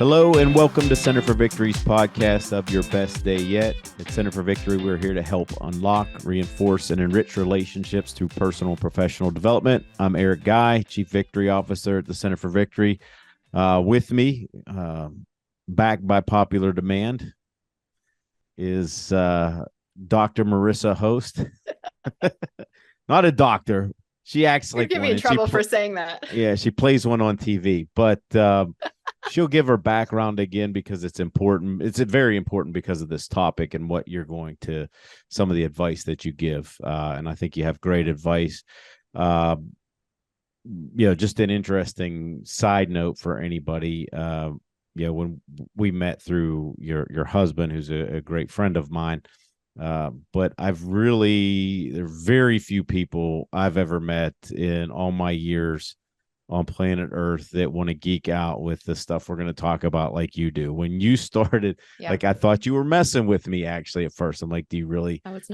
Hello and welcome to Center for Victory's podcast of Your Best Day Yet. At Center for Victory, we're here to help unlock, reinforce, and enrich relationships through personal and professional development. I'm Eric Guy, Chief Victory Officer at the Center for Victory. With me, back by popular demand, is Dr. Marissa Host. Not a doctor. She acts You're like giving one. me in trouble for saying that. Yeah, she plays one on TV, but she'll give her background again because it's important. It's very important because of this topic and what you're going to, some of the advice that you give. And I think you have great advice. Just an interesting side note for anybody. When we met through your husband, who's a great friend of mine. But there are very few people I've ever met in all my years on planet Earth that want to geek out with the stuff we're going to talk about like you do. When you started, like I thought you were messing with me actually at first. I'm like, do you really want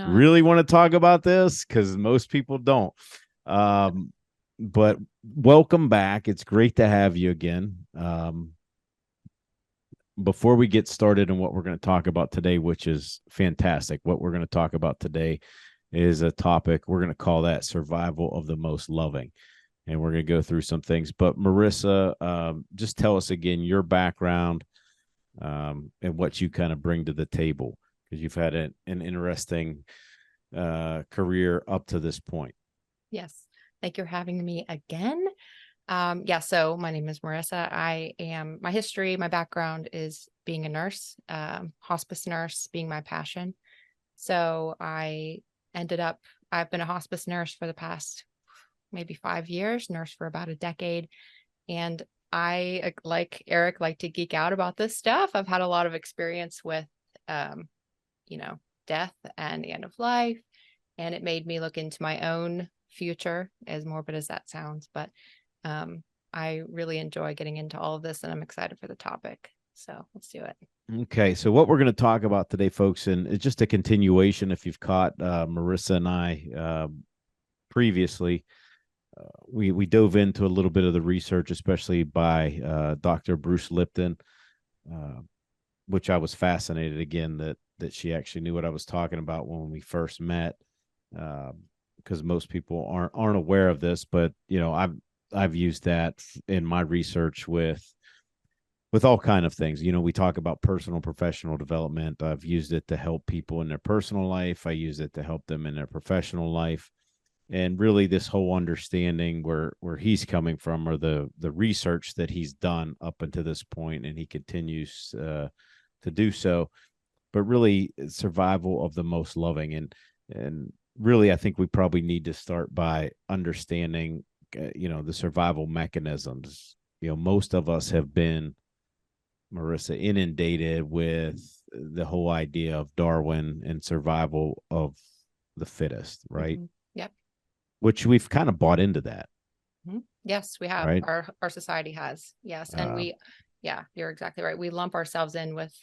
to talk about this? Because most people don't. But welcome back. It's great to have you again. Before we get started on what we're going to talk about today, which is fantastic, what we're going to talk about today is a topic we're going to call that survival of the most loving. And we're going to go through some things. But Marissa, just tell us again your background and what you kind of bring to the table, because you've had an interesting career up to this point. Yes. Thank you for having me again. So my name is Marissa. My background is being a nurse, hospice nurse being my passion. So I've been a hospice nurse for the past maybe 5 years, nurse for about a decade. And I, like Eric, like to geek out about this stuff. I've had a lot of experience with, death and the end of life. And it made me look into my own future, as morbid as that sounds. But I really enjoy getting into all of this, and I'm excited for the topic. So let's do it. Okay, so what we're going to talk about today, folks, and it's just a continuation. If you've caught Marissa and I previously, we dove into a little bit of the research, especially by Dr. Bruce Lipton, which I was fascinated again that she actually knew what I was talking about when we first met, because most people aren't aware of this, but I've used that in my research with all kind of things. We talk about personal, professional development. I've used it to help people in their personal life. I use it to help them in their professional life. And really this whole understanding where he's coming from, or the research that he's done up until this point, and he continues to do so, but really survival of the most loving. And really, I think we probably need to start by understanding the survival mechanisms. Most of us have been, Marissa, inundated with the whole idea of Darwin and survival of the fittest, right? Mm-hmm. Yep. Which we've kind of bought into that. Mm-hmm. Yes, we have. Right? Our society has. Yes. And you're exactly right. We lump ourselves in with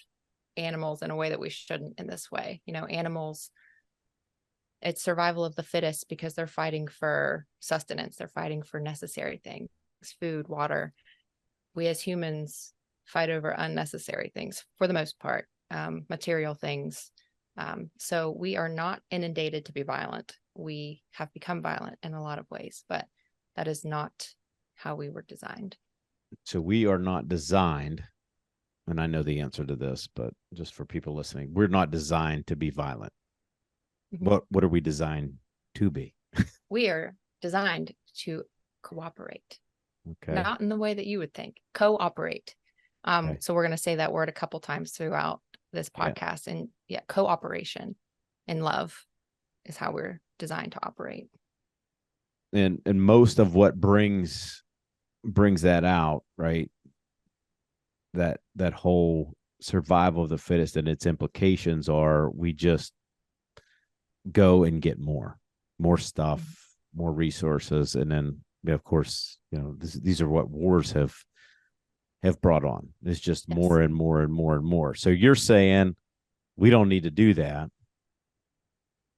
animals in a way that we shouldn't in this way. Animals, it's survival of the fittest because they're fighting for sustenance. They're fighting for necessary things, food, water. We as humans fight over unnecessary things for the most part, material things. So we are not inundated to be violent. We have become violent in a lot of ways, but that is not how we were designed. So we are not designed, and I know the answer to this, but just for people listening, we're not designed to be violent. Mm-hmm. What are we designed to be? We are designed to cooperate. Okay. Not in the way that you would think. Cooperate. Okay. So we're going to say that word a couple times throughout this podcast. And cooperation and love is how we're designed to operate. And most of what brings that out, right? That whole survival of the fittest and its implications are, we just go and get more stuff, more resources, and then of course these are what wars have brought on. It's just more and more and more and more. So you're saying we don't need to do that.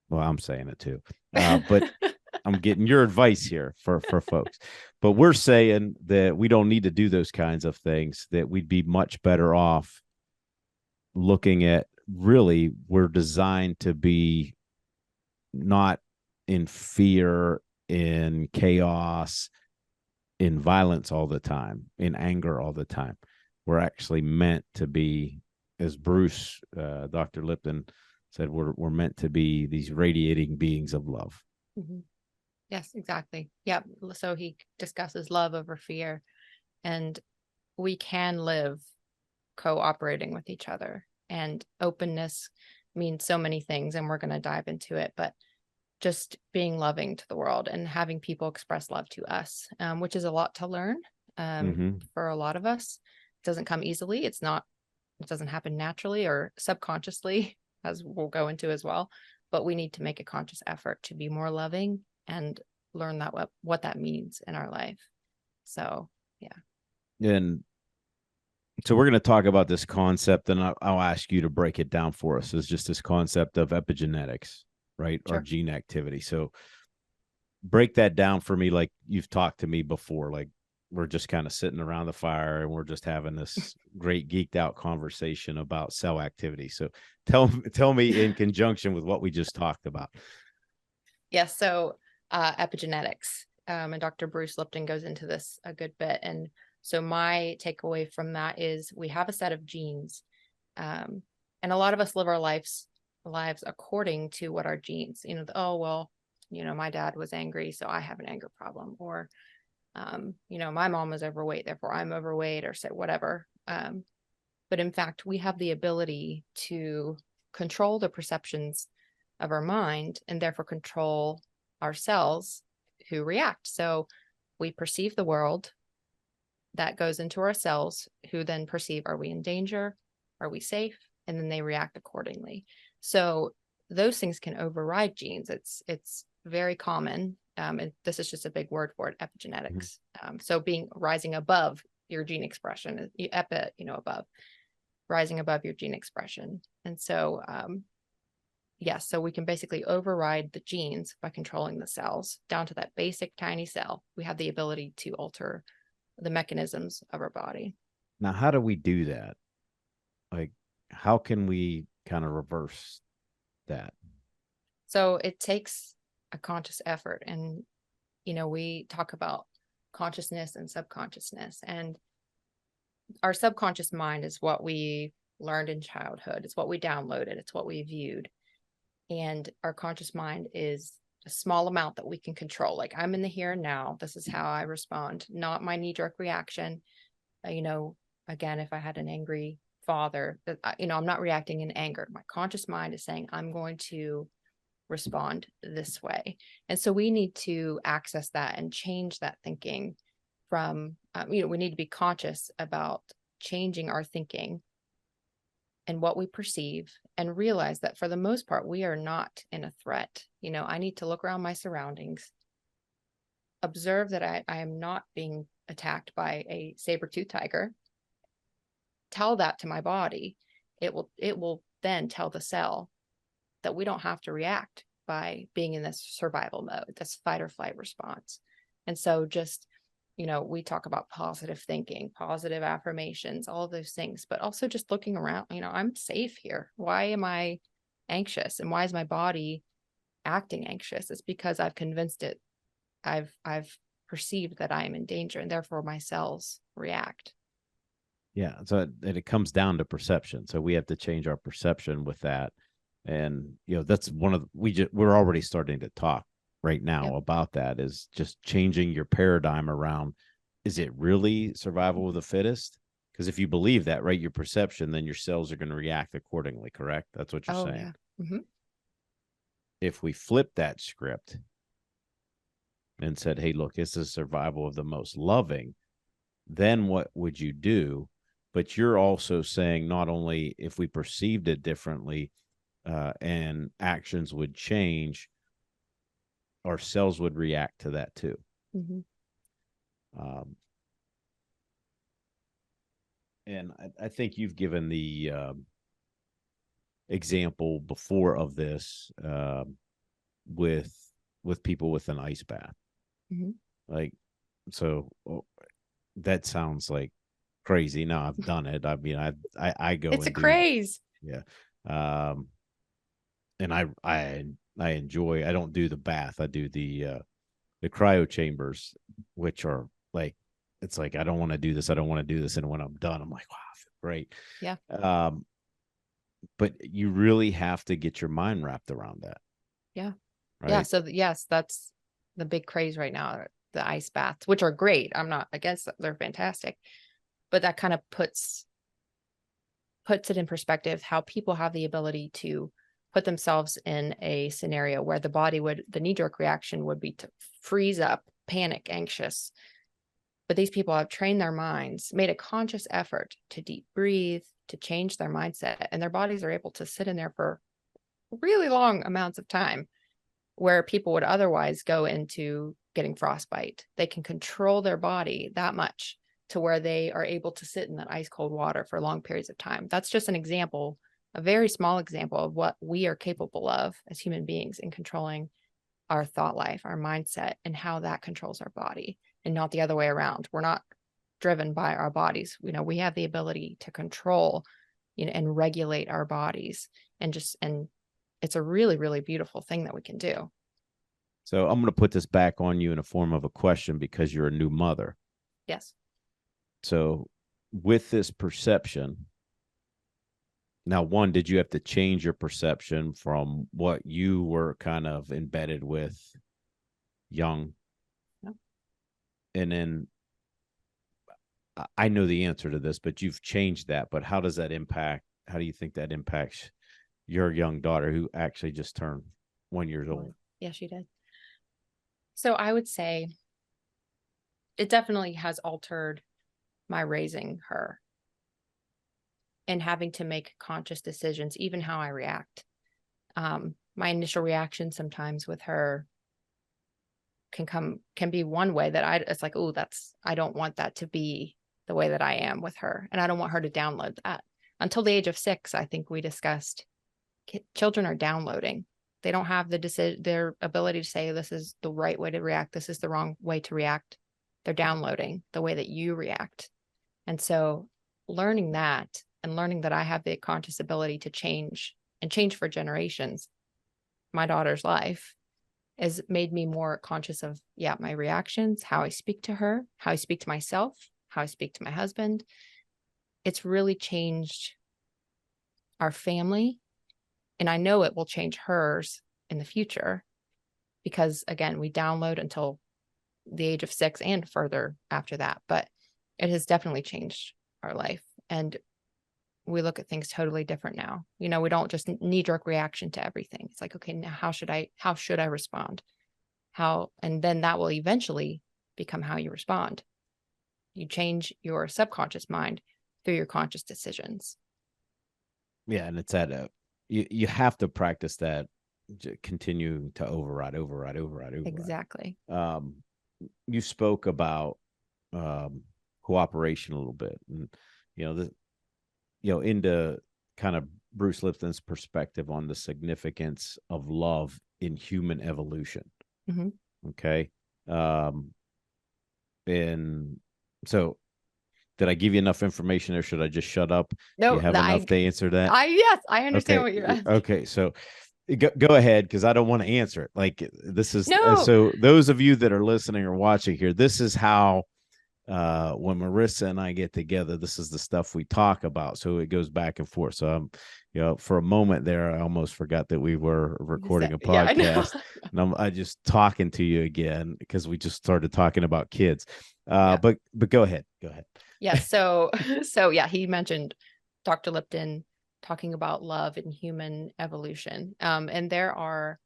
Well, I'm saying it too, but I'm getting your advice here for folks. But we're saying that we don't need to do those kinds of things, that we'd be much better off looking at, really, we're designed to be not in fear, in chaos, in violence all the time, in anger all the time. We're actually meant to be, as Bruce, Dr. Lipton said, we're meant to be these radiating beings of love. Mm-hmm. Yes, exactly. Yep. So he discusses love over fear, and we can live cooperating with each other. And openness means so many things, and we're going to dive into it. But just being loving to the world and having people express love to us, which is a lot to learn for a lot of us. It doesn't come easily. It doesn't happen naturally or subconsciously, as we'll go into as well. But we need to make a conscious effort to be more loving and learn that what that means in our life. So, yeah. And so we're going to talk about this concept, and I'll ask you to break it down for us. It's just this concept of epigenetics, right? Sure. Or gene activity. So break that down for me, like you've talked to me before. Like, we're just kind of sitting around the fire and we're just having this great geeked out conversation about cell activity. So tell me in conjunction with what we just talked about. Yes. So epigenetics, and Dr. Bruce Lipton goes into this a good bit. And so my takeaway from that is we have a set of genes, and a lot of us live our lives according to what our genes, oh, well, my dad was angry, so I have an anger problem, or, my mom was overweight, therefore I'm overweight, or say whatever. But in fact, we have the ability to control the perceptions of our mind and therefore control our cells who react. So we perceive the world, that goes into our cells, who then perceive, are we in danger? Are we safe? And then they react accordingly. So those things can override genes. It's very common. And this is just a big word for it, epigenetics. So rising above your gene expression, above, rising above your gene expression. And so, yes, so we can basically override the genes by controlling the cells down to that basic tiny cell. We have the ability to alter the mechanisms of our body. Now, how do we do that? Like, how can we kind of reverse that? So it takes a conscious effort. And, we talk about consciousness and subconsciousness. And our subconscious mind is what we learned in childhood. It's what we downloaded. It's what we viewed. And our conscious mind is a small amount that we can control. Like, I'm in the here and now. This is how I respond, not my knee-jerk reaction. Again, if I had an angry father, I'm not reacting in anger. My conscious mind is saying, I'm going to respond this way. And so we need to access that and change that thinking from, we need to be conscious about changing our thinking and what we perceive, and realize that for the most part, we are not in a threat. I need to look around my surroundings, observe that I am not being attacked by a saber-toothed tiger, tell that to my body. It will then tell the cell that we don't have to react by being in this survival mode, this fight or flight response. And so just, we talk about positive thinking, positive affirmations, all of those things, but also just looking around, I'm safe here. Why am I anxious? And why is my body acting anxious? It's because I've convinced it, I've perceived that I am in danger, and therefore my cells react. Yeah. So it comes down to perception. So we have to change our perception with that. And, that's one of we're already starting to talk right now about that, is just changing your paradigm around, is it really survival of the fittest? Because if you believe that, right, your perception, then your cells are going to react accordingly, correct? That's what you're saying. Yeah. If we flip that script and said, hey, look, this is survival of the most loving, then what would you do? But you're also saying, not only if we perceived it differently, and actions would change, our cells would react to that too. And I think you've given the example before of this, with with people with an ice bath. Mm-hmm. Like, so that sounds like crazy. No, I've done it. I mean, I go It's a and do, craze. yeah. And I enjoy, I don't do the bath. I do the cryo chambers, which are like, it's like, I don't want to do this. I don't want to do this. And when I'm done, I'm like, wow, I feel great. Yeah. But you really have to get your mind wrapped around that. Yeah. Right. Yeah. So yes, that's the big craze right now, the ice baths, which are great. I'm not against them. They're fantastic. But that kind of puts it in perspective how people have the ability to put themselves in a scenario where the knee-jerk reaction would be to freeze up, panic, anxious. But these people have trained their minds, made a conscious effort to deep breathe, to change their mindset, and their bodies are able to sit in there for really long amounts of time, where people would otherwise go into getting frostbite. They can control their body that much to where they are able to sit in that ice cold water for long periods of time. That's just an example, a very small example of what we are capable of as human beings in controlling our thought life, our mindset, and how that controls our body, and not the other way around. We're not driven by our bodies. We have the ability to control, and regulate our bodies, and it's a really, really beautiful thing that we can do. So I'm going to put this back on you in a form of a question, because you're a new mother. Yes. So with this perception, now, one, did you have to change your perception from what you were kind of embedded with young? No. And then I know the answer to this, but you've changed that. But how does that impact? How do you think that impacts your young daughter, who actually just turned 1 year old? Yeah, she did. So I would say it definitely has altered my raising her and having to make conscious decisions, even how I react. My initial reaction sometimes with her can be one way that it's like, oh, I don't want that to be the way that I am with her. And I don't want her to download that. Until the age of 6, I think we discussed, children are downloading. They don't have their ability to say, this is the right way to react, this is the wrong way to react. They're downloading the way that you react. And so learning that, and learning that I have the conscious ability to change for generations, my daughter's life, has made me more conscious of, my reactions, how I speak to her, how I speak to myself, how I speak to my husband. It's really changed our family. And I know it will change hers in the future, because again, we download until the age of 6 and further after that, but it has definitely changed our life. And we look at things totally different now. We don't just knee-jerk reaction to everything. It's like, okay, now how should I respond? And then that will eventually become how you respond. You change your subconscious mind through your conscious decisions. Yeah. And it's you have to practice that, continue to override. Exactly. You spoke about cooperation a little bit, and into kind of Bruce Lipton's perspective on the significance of love in human evolution. Mm-hmm. Okay. And so, did I give you enough information, or should I just shut up? No, Do you have enough to answer that? Yes, I understand Okay. what you're asking. Okay. So go ahead, because I don't want to answer it. Like, this is No. so those of you that are listening or watching here, this is how when Marissa and I get together, this is the stuff we talk about. So it goes back and forth. So for a moment there, I almost forgot that we were recording a podcast. And I just talking to you again, because we just started talking about kids. But go ahead. Yeah. So yeah, he mentioned Dr. Lipton talking about love and human evolution. And there are,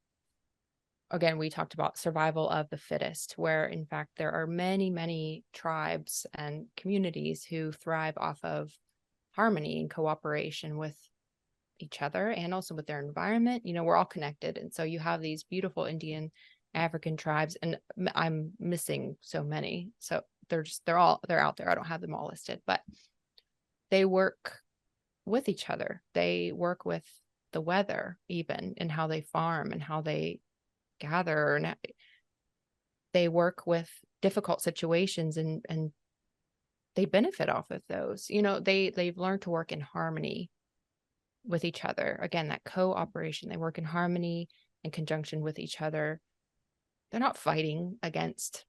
again, we talked about survival of the fittest, where in fact there are many, many tribes and communities who thrive off of harmony and cooperation with each other, and also with their environment. We're all connected. And so you have these beautiful Indian, African tribes, and I'm missing so many. So they're out there. I don't have them all listed, but they work with each other. They work with the weather, even, and how they farm and how they gather, and they work with difficult situations, and they benefit off of those. You know, they've learned to work in harmony with each other. Again, that cooperation, they work in harmony in conjunction with each other. They're not fighting against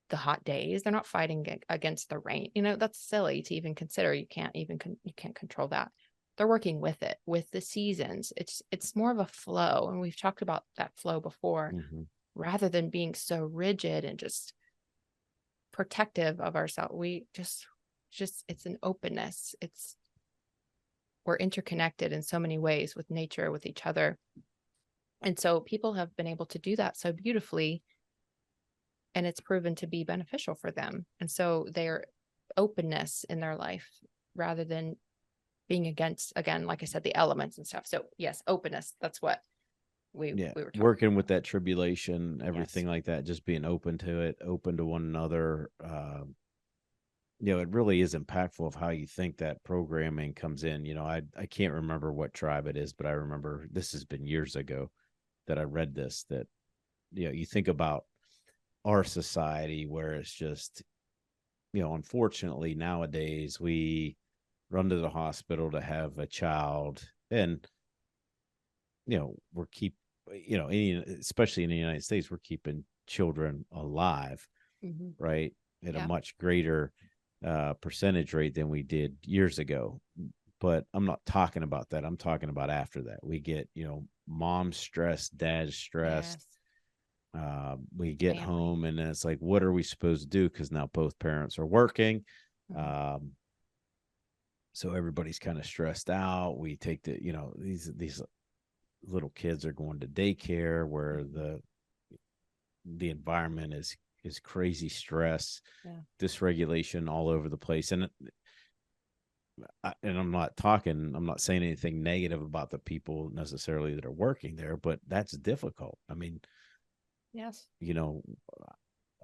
the hot days. They're not fighting against the rain. You know, that's silly to even consider. You can't even you can't control that. They're working with it, with the seasons. It's more of a flow, and we've talked about that flow before, rather than being so rigid and just protective of ourselves. We just it's an openness. We're interconnected in so many ways with nature, with each other. And so people have been able to do that so beautifully, and it's proven to be beneficial for them. And so their openness in their life, rather than being against, again, like I said, the elements and stuff. So yes, openness, that's what we were working about. With that tribulation, everything like that, just being open to it, open to one another. It really is impactful of how you think that programming comes in. I can't remember what tribe it is, but I remember, this has been years ago that I read this, that, you think about our society where it's just, unfortunately nowadays we run to the hospital to have a child, and, we're especially in the United States, we're keeping children alive, right? At a much greater percentage rate than we did years ago. But I'm not talking about that. I'm talking about after that. We get, mom's stressed, dad's stressed. We get home, and then it's like, what are we supposed to do? Because now both parents are working. So everybody's kind of stressed out. We take these little kids are going to daycare where the environment is crazy stress, dysregulation all over the place. And I'm not saying anything negative about the people necessarily that are working there, but that's difficult. I mean, yes,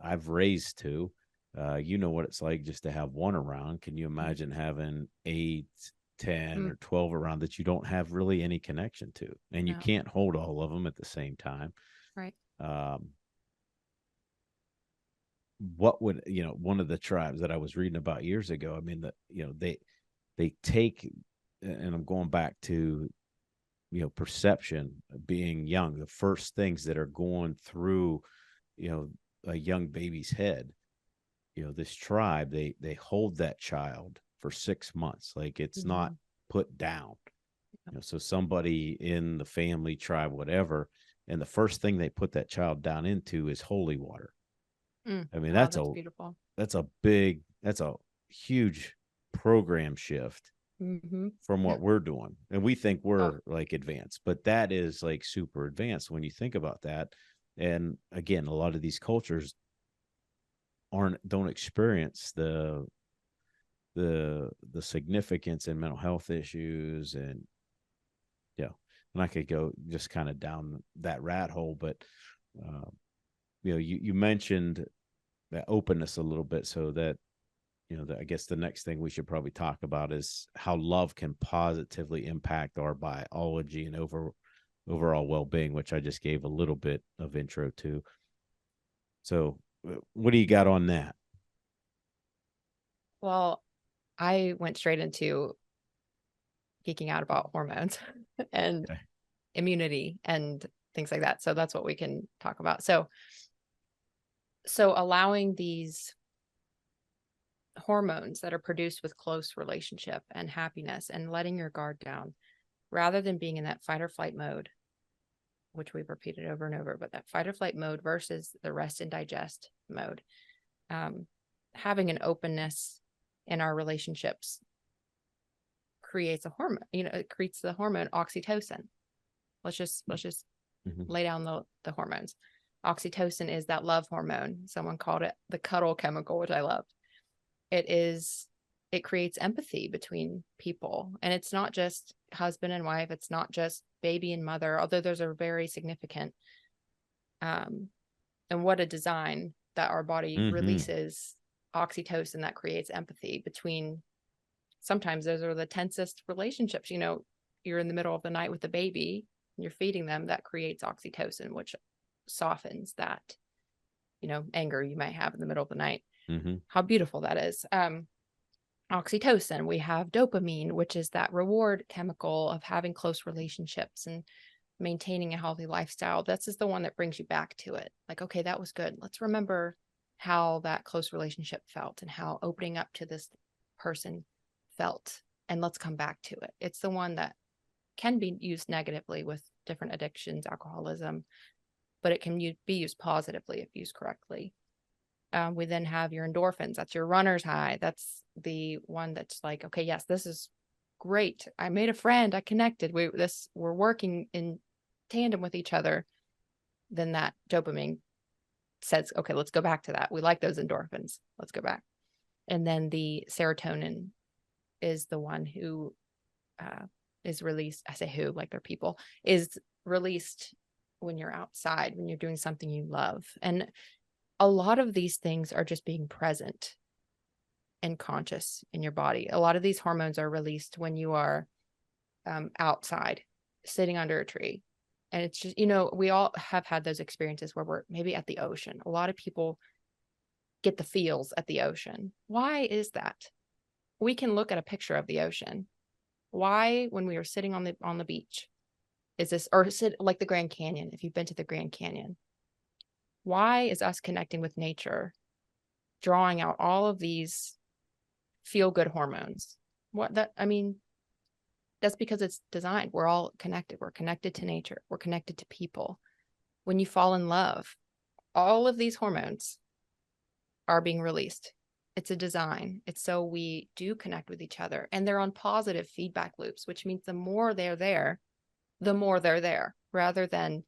I've raised two. What it's like just to have one around. Can you imagine having 8, 10, or 12 around that you don't have really any connection to, and you can't hold all of them at the same time? Right. What would, one of the tribes that I was reading about years ago, I mean, they take, and I'm going back to, perception, being young, the first things that are going through, a young baby's head, this tribe, they hold that child for 6 months. Like, it's not put down. So somebody in the family, tribe, whatever, and the first thing they put that child down into is holy water. I mean, that's beautiful. That's a huge program shift from what we're doing. And we think we're like advanced, but that is like super advanced when you think about that. And again, a lot of these cultures don't experience the significance in mental health issues, and and I could go just kind of down that rat hole. But you mentioned that openness a little bit, so that I guess the next thing we should probably talk about is how love can positively impact our biology and overall well-being, which I just gave a little bit of intro to. So what do you got on that? Well, I went straight into geeking out about hormones and immunity and things like that. So that's what we can talk about. So allowing these hormones that are produced with close relationship and happiness, and letting your guard down, rather than being in that fight or flight mode, which we've repeated over and over, but that fight or flight mode versus the rest and digest mode. Having an openness in our relationships creates a hormone, it creates the hormone oxytocin. Let's just lay down the hormones. Oxytocin is that love hormone. Someone called it the cuddle chemical, which I loved. It creates empathy between people. And it's not just husband and wife. It's not just baby and mother, although those are very significant. And what a design that our body releases oxytocin that creates empathy between, sometimes those are the tensest relationships. You're in the middle of the night with the baby and you're feeding them, that creates oxytocin, which softens that, anger you might have in the middle of the night. Mm-hmm. How beautiful that is. Oxytocin, we have dopamine, which is that reward chemical of having close relationships and maintaining a healthy lifestyle. This is the one that brings you back to it. Like, okay, that was good. Let's remember how that close relationship felt and how opening up to this person felt. And let's come back to it. It's the one that can be used negatively with different addictions, alcoholism, but it can be used positively if used correctly. We then have your endorphins. That's your runner's high. That's the one that's like, okay, yes, this is great. I made a friend. I connected. We're working in tandem with each other. Then that dopamine says, okay, let's go back to that. We like those endorphins. Let's go back. And then the serotonin is the one who is released. I say who, like they're people, is released when you're outside, when you're doing something you love. And a lot of these things are just being present and conscious in your body. A lot of these hormones are released when you are outside, sitting under a tree. And it's just, we all have had those experiences where we're maybe at the ocean. A lot of people get the feels at the ocean. Why is that? We can look at a picture of the ocean. Why, when we are sitting on the beach, is this, or sit like the Grand Canyon, if you've been to the Grand Canyon, why is us connecting with nature drawing out all of these feel good hormones? That's because it's designed. We're all connected. We're connected to nature. We're connected to people. When you fall in love, all of these hormones are being released. It's a design. It's so we do connect with each other, and they're on positive feedback loops, which means the more they're there, rather than,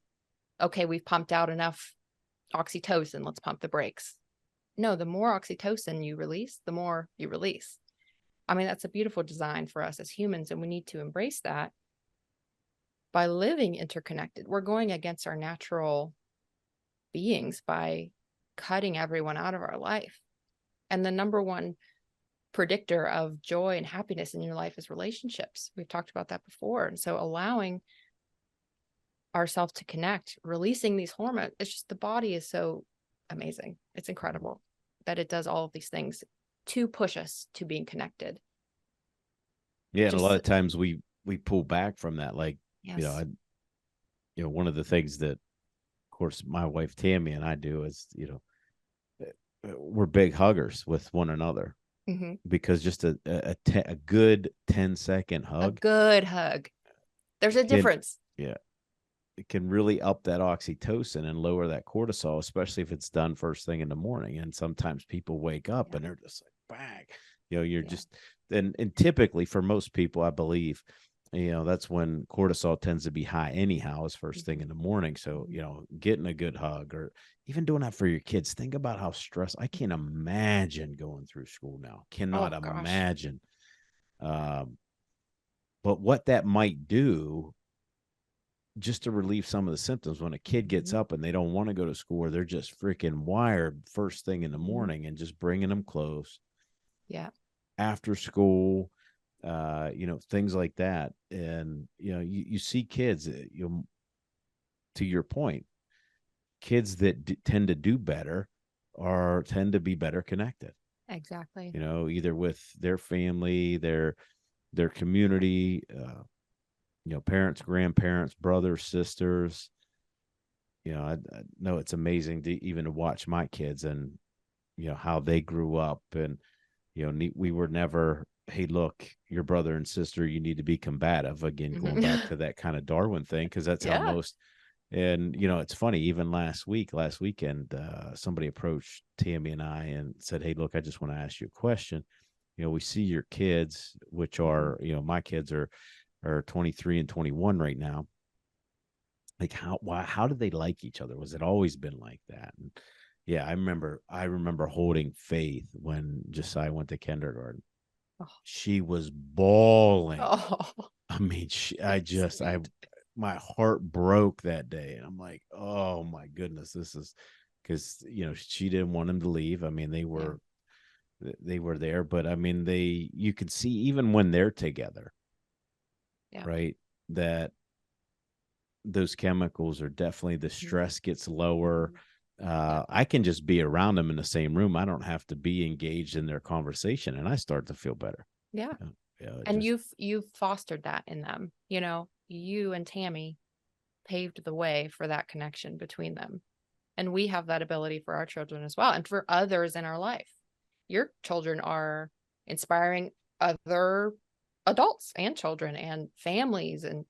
okay, we've pumped out enough oxytocin, let's pump the brakes. No, the more oxytocin you release, the more you release. That's a beautiful design for us as humans, and we need to embrace that by living interconnected. We're going against our natural beings by cutting everyone out of our life. And the number one predictor of joy and happiness in your life is relationships. We've talked about that before. And so allowing ourselves to connect, releasing these hormones, it's just, the body is so amazing. It's incredible that it does all of these things to push us to being connected. Yeah, and a lot of times we pull back from that. Like, yes. One of the things that, of course, my wife Tammy and I do is, we're big huggers with one another, mm-hmm. because just a good 10-second hug, a good hug, there's a difference. Yeah, it can really up that oxytocin and lower that cortisol, especially if it's done first thing in the morning. And sometimes people wake up and they're just like, bang, you're just, and typically for most people, I believe, that's when cortisol tends to be high anyhow, is first thing in the morning. So, getting a good hug, or even doing that for your kids. Think about how stressed. I can't imagine going through school now. Cannot imagine. But what that might do, just to relieve some of the symptoms, when a kid gets up and they don't want to go to school, or they're just freaking wired first thing in the morning, and just bringing them close. Yeah. After school, things like that. And, you see kids, to your point, kids that tend to do better tend to be better connected. Exactly. Either with their family, their community, parents, grandparents, brothers, sisters. I know it's amazing to even watch my kids, and, how they grew up. And, we were never, hey, look, your brother and sister, you need to be combative. Again, going back to that kind of Darwin thing, because that's how most. And, it's funny, even last weekend, somebody approached Tammy and I and said, hey, look, I just want to ask you a question. We see your kids, which are, my kids are 23 and 21 right now. Like, how did they like each other? Was it always been like that? And yeah, I remember holding Faith when Josiah went to kindergarten. Oh. She was bawling. Oh. I mean, my heart broke that day. And I'm like, oh my goodness, this is, because, she didn't want him to leave. I mean, they were there, but I mean, you could see even when they're together, right, that those chemicals are definitely, the stress gets lower. Yeah. I can just be around them in the same room. I don't have to be engaged in their conversation, and I start to feel better. Yeah. And Just you've fostered that in them. You and Tammy paved the way for that connection between them. And we have that ability for our children as well, and for others in our life. Your children are inspiring other adults and children and families, and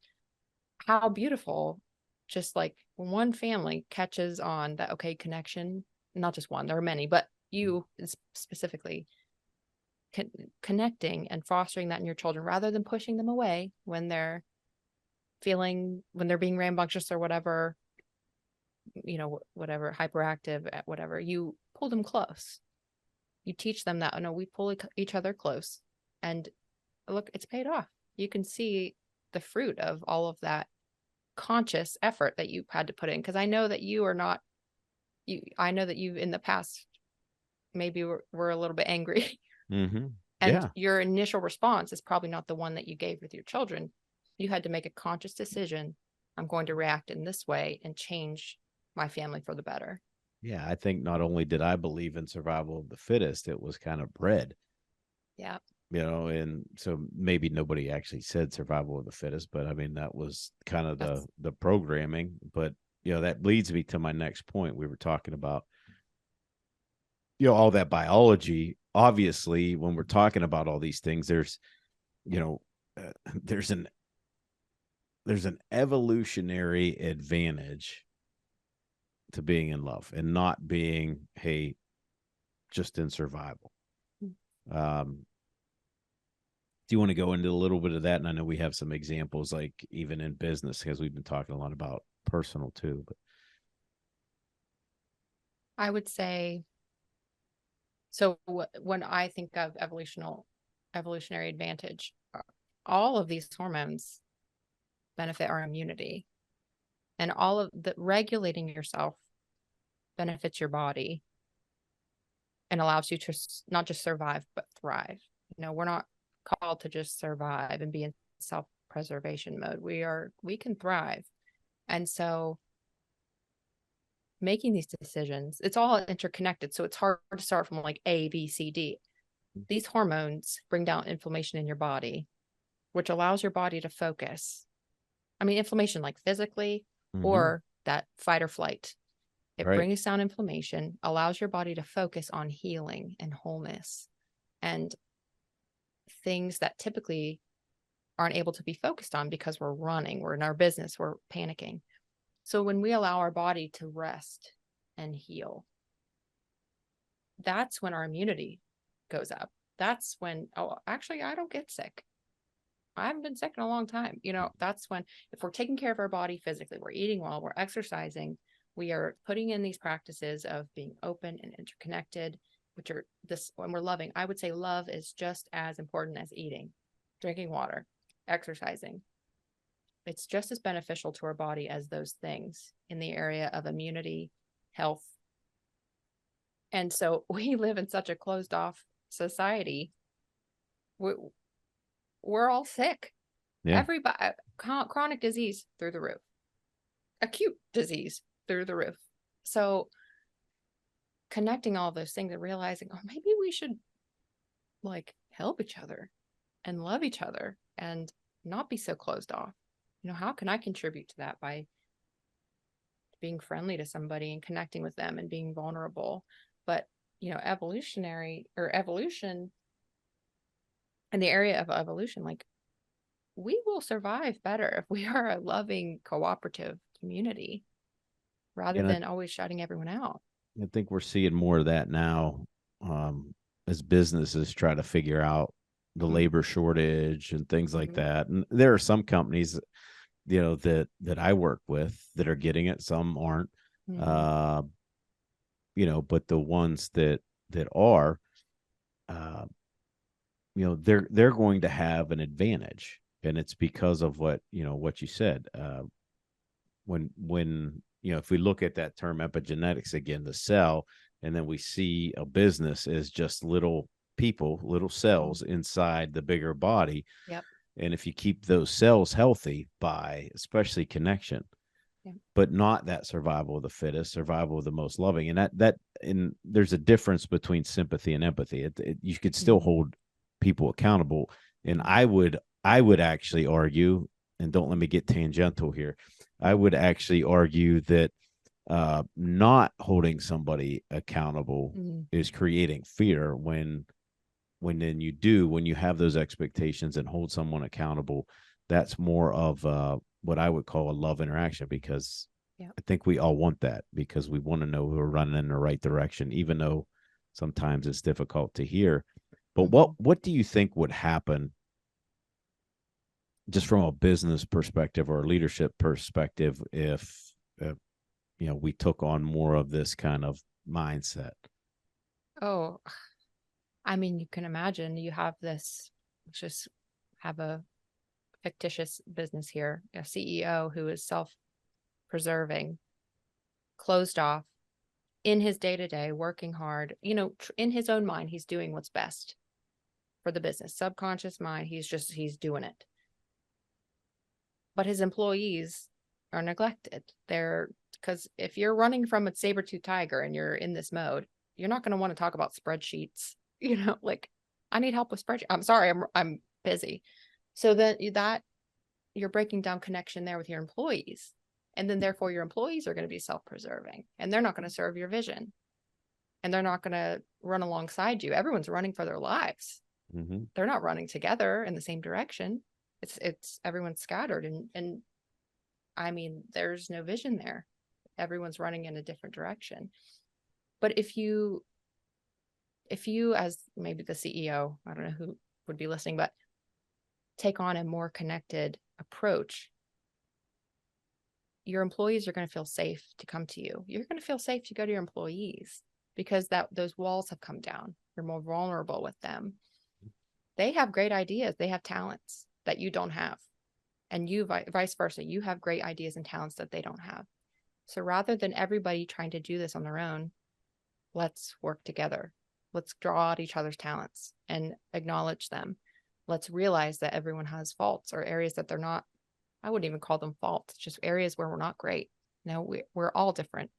how beautiful, just like one family catches on that, okay, connection, not just one, there are many, but you specifically connecting and fostering that in your children rather than pushing them away when they're being rambunctious or whatever, whatever, hyperactive, whatever. You pull them close. You teach them that, oh no, we pull each other close, and look, it's paid off. You can see the fruit of all of that conscious effort that you had to put in, because I know that you are not you I know that you in the past maybe were a little bit angry. And yeah, your initial response is probably not the one that you gave with your children. You had to make a conscious decision. I'm going to react in this way and change my family for the better. yeah. I think not only did I believe in survival of the fittest, it was kind of bred. Yeah. And so maybe nobody actually said survival of the fittest, but I mean that was kind of That's the programming. But that leads me to my next point. We were talking about all that biology. Obviously, when we're talking about all these things, there's you know there's an evolutionary advantage to being in love and not being, hey, just in survival. um do you want to go into a little bit of that? And I know we have some examples, like even in business, because we've been talking a lot about personal too. But I would say, so when I think of evolutionary advantage, all of these hormones benefit our immunity, and all of the regulating yourself benefits your body and allows you to not just survive but thrive. We're not called to just survive and be in self-preservation mode. We can thrive. And so making these decisions, it's all interconnected, so it's hard to start from like A, B, C, D. These hormones bring down inflammation in your body, which allows your body to focus. I mean, inflammation like physically, or that fight or flight. It right. brings down inflammation, allows your body to focus on healing and wholeness and things that typically aren't able to be focused on because we're running, we're in our business, we're panicking. So when we allow our body to rest and heal, that's when our immunity goes up. That's when, oh, actually, I don't get sick. I haven't been sick in a long time. That's when, if we're taking care of our body physically, we're eating well, we're exercising, we are putting in these practices of being open and interconnected, which are this, when we're loving, I would say love is just as important as eating, drinking water, exercising. It's just as beneficial to our body as those things in the area of immunity, health. And so we live in such a closed off society. We're all sick. Yeah. Everybody, chronic disease through the roof, acute disease through the roof. So connecting all those things and realizing, oh, maybe we should like help each other and love each other and not be so closed off. How can I contribute to that by being friendly to somebody and connecting with them and being vulnerable? But, evolution in the area of evolution, like, we will survive better if we are a loving, cooperative community rather And I, than always shutting everyone out. I think we're seeing more of that now, as businesses try to figure out the labor shortage and things like that. And there are some companies, that I work with that are getting it. Some aren't. But the ones that are, uh, they're going to have an advantage, and it's because of what you said. When if we look at that term epigenetics again, the cell, and then we see a business as just little people, little cells inside the bigger body. Yep. And if you keep those cells healthy by especially connection, but not that survival of the fittest, survival of the most loving. And and there's a difference between sympathy and empathy. You could still hold people accountable. And I would actually argue, and don't let me get tangential here, I would actually argue that not holding somebody accountable is creating fear when then when you have those expectations and hold someone accountable, that's more of what I would call a love interaction, because I think we all want that, because we want to know we're running in the right direction, even though sometimes it's difficult to hear. But what do you think would happen, just from a business perspective or a leadership perspective, if we took on more of this kind of mindset? Oh, I mean, you can imagine you have this, just have a fictitious business here, a CEO who is self-preserving, closed off in his day-to-day, working hard, in his own mind, he's doing what's best for the business. Subconscious mind, he's doing it. But his employees are neglected. Because if you're running from a saber-toothed tiger and you're in this mode, you're not going to want to talk about spreadsheets, like, I need help with spreadsheets. I'm sorry, I'm busy. So that you're breaking down connection there with your employees. And then therefore your employees are going to be self-preserving, and they're not going to serve your vision, and they're not going to run alongside you. Everyone's running for their lives. They're not running together in the same direction. It's everyone's scattered, and I mean, there's no vision there. Everyone's running in a different direction. But if you as maybe the CEO, I don't know who would be listening, but take on a more connected approach, your employees are going to feel safe to come to you. You're going to feel safe to go to your employees, because those walls have come down. You're more vulnerable with them. They have great ideas. They have talents that you don't have. And you vice versa. You have great ideas and talents that they don't have. So rather than everybody trying to do this on their own, let's work together. Let's draw out each other's talents and acknowledge them. Let's realize that everyone has faults or areas that they're not. I wouldn't even call them faults, just areas where we're not great. We're all different.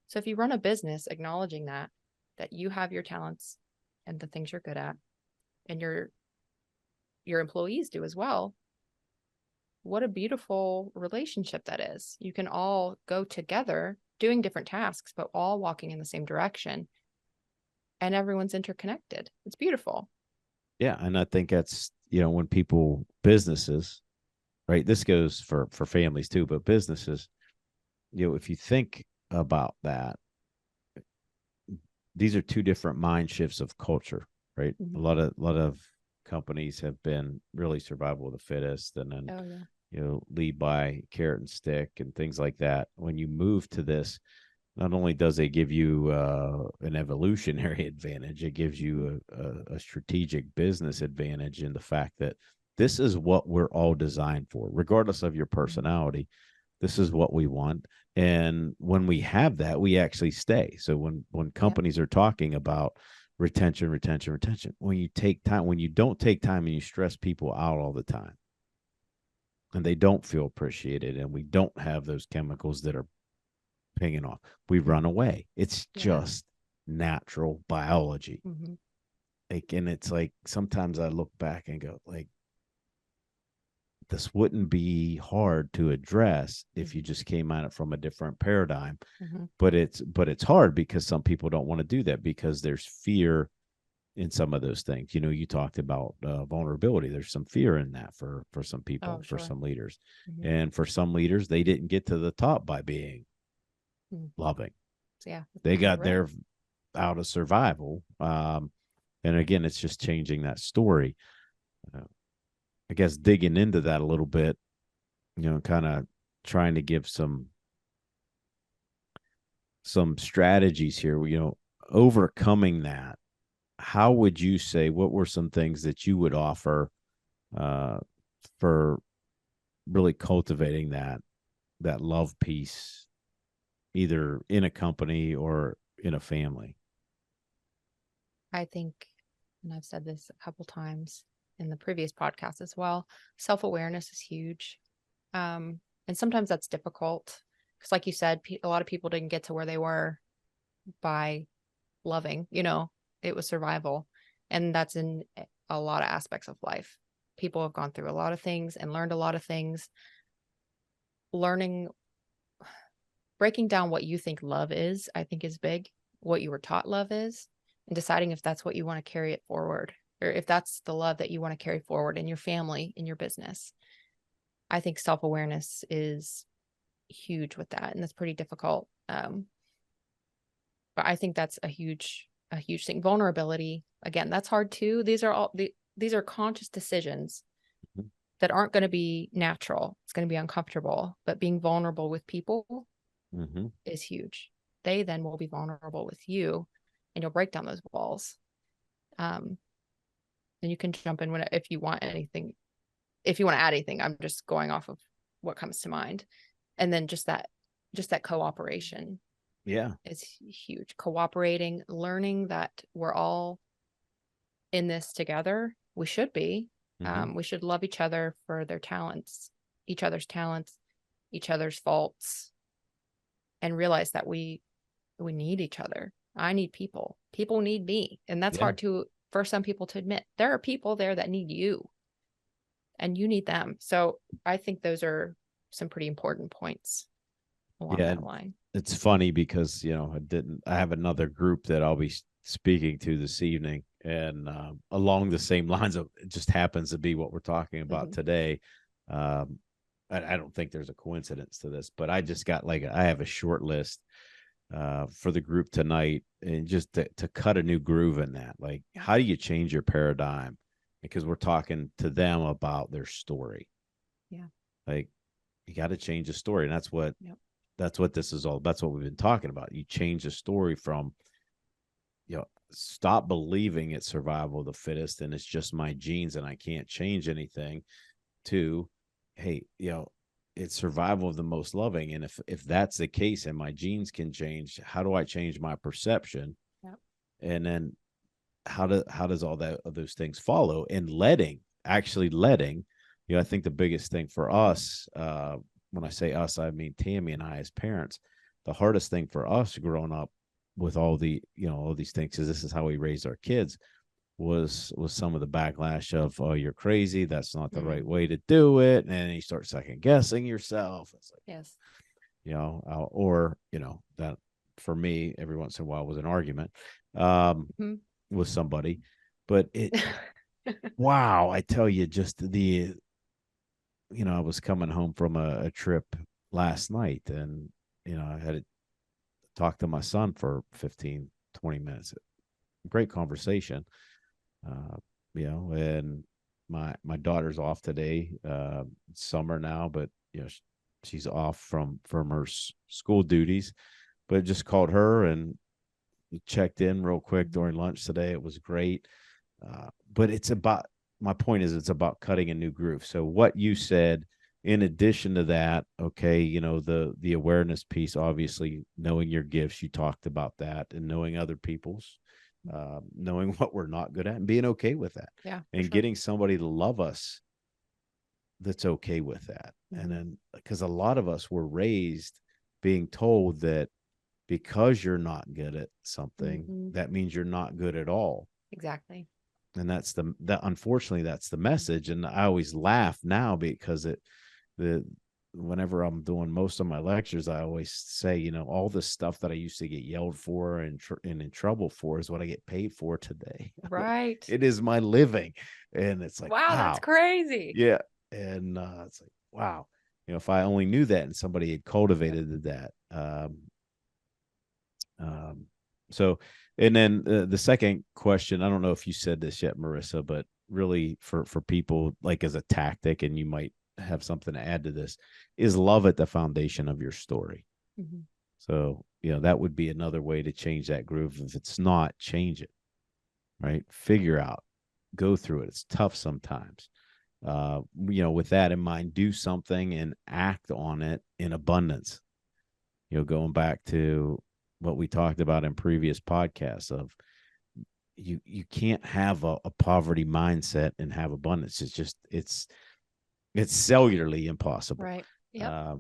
So if you run a business acknowledging that you have your talents and the things you're good at, and your employees do as well, what a beautiful relationship that is. You can all go together doing different tasks, but all walking in the same direction, and everyone's interconnected. It's beautiful. Yeah. And I think that's, when businesses, right? This goes for families too, but businesses, if you think about that, these are two different mind shifts of culture, right? A lot of companies have been really survival of the fittest, and then lead by carrot and stick and things like that. When you move to this, not only does it give you an evolutionary advantage, it gives you a strategic business advantage in the fact that this is what we're all designed for, regardless of your personality. This is what we want. And when we have that, we actually stay. So when companies are talking about retention, when you don't take time and you stress people out all the time, and they don't feel appreciated, and we don't have those chemicals that are pinging off, we run away. It's just natural biology. And it's like, sometimes I look back and go, like, this wouldn't be hard to address if you just came at it from a different paradigm. But it's hard because some people don't want to do that, because there's fear in some of those things. You talked about vulnerability. There's some fear in that for some people, for some leaders. And for some leaders, they didn't get to the top by being loving. They got there out of survival. And again, it's just changing that story. I guess digging into that a little bit, kind of trying to give some strategies here, overcoming that. How would you say, what were some things that you would offer for really cultivating that love piece, either in a company or in a family? I think, and I've said this a couple times in the previous podcast as well, self-awareness is huge. And sometimes that's difficult Because like you said, a lot of people didn't get to where they were by loving, it was survival. And that's in a lot of aspects of life. People have gone through a lot of things and learned a lot of things. Learning, breaking down what you think love is, I think is big. What you were taught love is, and deciding if that's what you want to carry it forward, or if that's the love that you want to carry forward in your family, in your business. I think self-awareness is huge with that, and that's pretty difficult. But I think that's a huge thing. Vulnerability, again, that's hard too. These are conscious decisions that aren't going to be natural. It's going to be uncomfortable, but being vulnerable with people is huge. They then will be vulnerable with you, and you'll break down those walls. And you can jump in if you want anything. If you want to add anything, I'm just going off of what comes to mind. And then just that cooperation. Yeah. Is huge. Cooperating, learning that we're all in this together. We should be. We should love each other for their talents, each other's faults, and realize that we need each other. I need people. People need me. And that's hard for some people to admit. There are people there that need you, and you need them. So I think those are some pretty important points along that line. It's funny because, I have another group that I'll be speaking to this evening, and along the same lines of, it just happens to be what we're talking about today. I don't think there's a coincidence to this, but I just got I have a short list for the group tonight, and just to cut a new groove in that. Like, how do you change your paradigm? Because we're talking to them about their story. Yeah. Like, you got to change the story. And that's what this is all. That's what we've been talking about. You change the story from, stop believing it's survival of the fittest and it's just my genes and I can't change anything, to, hey, it's survival of the most loving. And if that's the case and my genes can change, how do I change my perception? Yep. And then how does all those things follow? And letting, I think the biggest thing for us, when I say us, I mean Tammy and I as parents, the hardest thing for us growing up with all these things, because this is how we raised our kids, was some of the backlash of, oh, you're crazy, that's not the right way to do it, and then you start second guessing yourself. It's like, yes, or that for me every once in a while was an argument with somebody, but it wow, I tell you, just I was coming home from a trip last night, and I had to talk to my son for 15-20 minutes. Great conversation. And my daughter's off today. It's summer now, but she's off from her school duties. But just called her and checked in real quick during lunch today. It was great. But my point is, it's about cutting a new groove. So what you said, in addition to that, okay, the awareness piece, obviously knowing your gifts, you talked about that, and knowing other people's, knowing what we're not good at and being okay with that. Yeah. And getting somebody to love us that's okay with that. And then, because a lot of us were raised being told that because you're not good at something, that means you're not good at all. Exactly. And unfortunately, that's the message. And I always laugh now because whenever I'm doing most of my lectures, I always say, all the stuff that I used to get yelled for and in trouble for is what I get paid for today. Right. Like, it is my living. And it's like, wow, that's crazy. Yeah. And it's like, wow, if I only knew that and somebody had cultivated that. So, and then the second question, I don't know if you said this yet, Marissa, but really for people, like, as a tactic, and you might have something to add to this, is love at the foundation of your story. So, that would be another way to change that groove. If it's not, change it, right? Figure out, go through it. It's tough sometimes. With that in mind, do something and act on it in abundance. Going back to what we talked about in previous podcasts of, you can't have a poverty mindset and have abundance. It's just, it's cellularly impossible. Right. Yeah.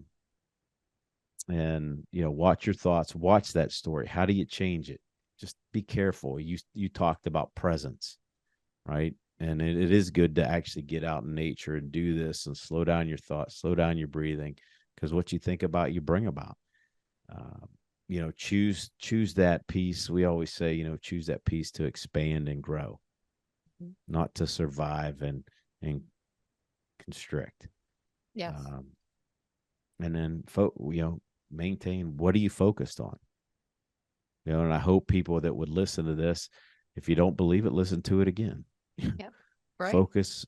and watch your thoughts, watch that story. How do you change it? Just be careful. You talked about presence, right? And it is good to actually get out in nature and do this and slow down your thoughts, slow down your breathing, because what you think about, you bring about. uh, choose that piece. We always say, choose that piece to expand and grow, not to survive and constrict. Yes. And then maintain, what are you focused on? And I hope people that would listen to this, if you don't believe it, listen to it again. Yep. Right.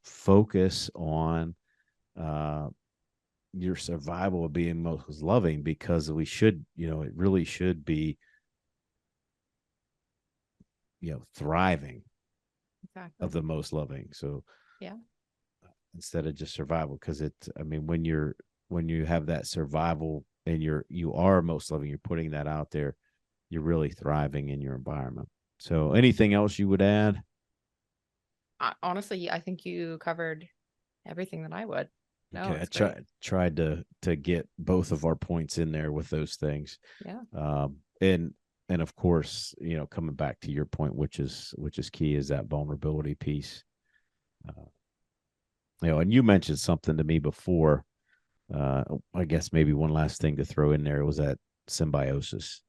Focus on your survival of being most loving, because we should, it really should be, thriving Exactly. of the most loving. So yeah, instead of just survival, because when you have that survival and you are most loving, you're putting that out there, you're really thriving in your environment. So anything else you would add? Honestly, I think you covered everything that I would. No, Okay, I it's great. tried to get both of our points in there with those things. Yeah. And of course, coming back to your point, which is key, is that vulnerability piece. Uh, and you mentioned something to me before. I guess maybe one last thing to throw in there was that symbiosis,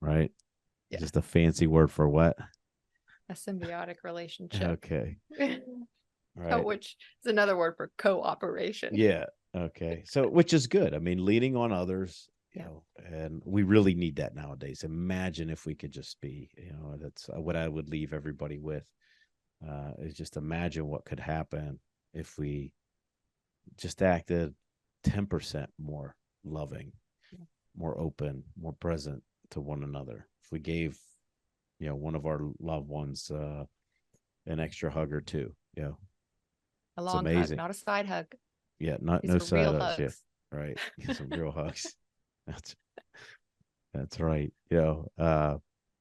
right? Yeah. Just a fancy word for what? A symbiotic relationship. Okay. Oh, Right. which is another word for cooperation. Yeah. Okay. So, which is good. I mean, leaning on others, Yeah. and we really need that nowadays. Imagine if we could just be, that's what I would leave everybody with, is just imagine what could happen if we just acted 10% more loving, Yeah. more open, more present to one another. If we gave, one of our loved ones an extra hug or two, A it's long hug, amazing. not a side hug. Yeah, not These no are side real hugs. Yeah, hugs. right. Some real hugs. That's that's right.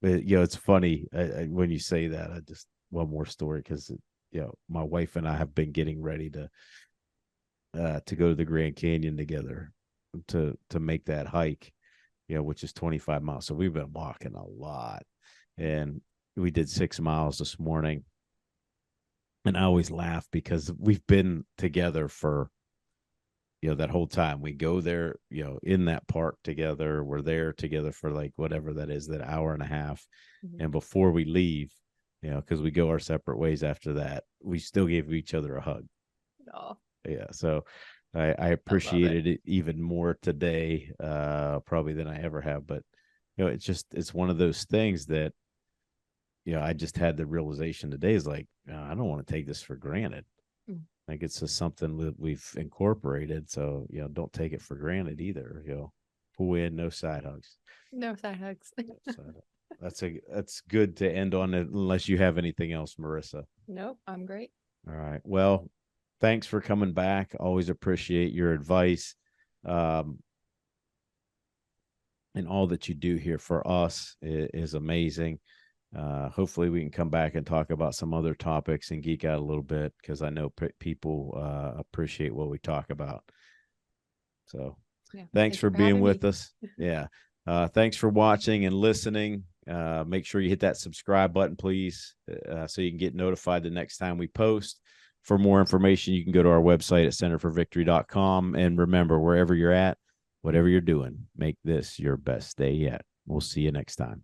It's funny when you say that. I just one more story, because my wife and I have been getting ready to go to the Grand Canyon together to make that hike, which is 25 miles. So we've been walking a lot, and we did 6 miles this morning. And I always laugh because we've been together for that whole time. We go there, in that park together. We're there together for like whatever that is, that hour and a half. Mhm. And before we leave, because we go our separate ways after that, we still gave each other a hug. Oh, Yeah. So I I love it. appreciated it even more today, probably than I ever have. But, it's one of those things that, I just had the realization today, is like, I don't want to take this for granted. Mm. Like, it's just something that we've incorporated. So, don't take it for granted either. Pull in, no side hugs. No side hugs. So that's good to end on it, unless you have anything else, Marissa. Nope, I'm great. All right. Well, thanks for coming back. Always appreciate your advice. Um, and all that you do here for us is amazing. Hopefully we can come back and talk about some other topics and geek out a little bit, because I know people appreciate what we talk about. So Yeah. thanks Thank you for for being having with me. us. Yeah. Thanks for watching and listening. Make sure you hit that subscribe button, please, so you can get notified the next time we post. For more information, you can go to our website at centerforvictory.com. And remember, wherever you're at, whatever you're doing, make this your best day yet. We'll see you next time.